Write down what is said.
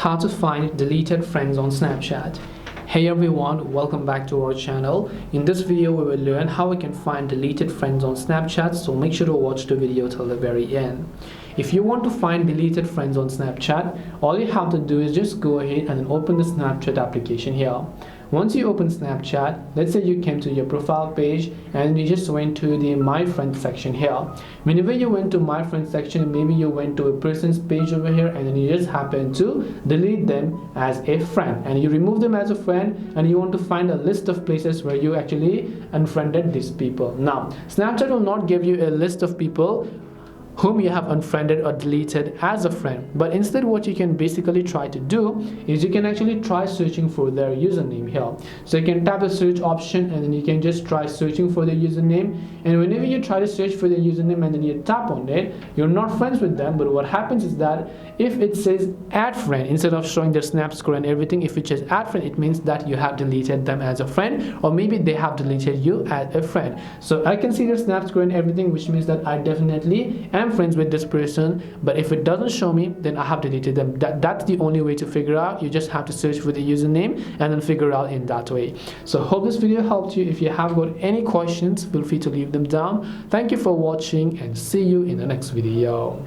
how to find deleted friends on Snapchat. Hey everyone, welcome back to our channel. In this video we will learn how we can find deleted friends on Snapchat, so make sure to watch the video till the very end. If you want to find deleted friends on Snapchat, all you have to do is just go ahead and open the Snapchat application here. Once you open Snapchat, let's say you came to your profile page and you just went to the My Friends section here. Whenever you went to My Friends section, maybe you went to a person's page over here and then you just happen to delete them as a friend, and you remove them as a friend and you want to find a list of places where you actually unfriended these people. Now, Snapchat will not give you a list of people whom you have unfriended or deleted as a friend, but instead what you can basically try to do is you can actually try searching for their username here. So you can tap the search option and then you can just try searching for their username, and whenever you try to search for their username and then you tap on it, you're not friends with them, but what happens is that if it says add friend instead of showing their snap score and everything, if it says add friend, it means that you have deleted them as a friend, or maybe they have deleted you as a friend. So I can see their snap score and everything, which means that I definitely am friends with this person, but if it doesn't show me, then I have deleted them. That's the only way to figure out. You just have to search for the username and then figure out in that way. So hope this video helped you. If you have got any questions, feel free to leave them down. Thank you for watching and see you in the next video.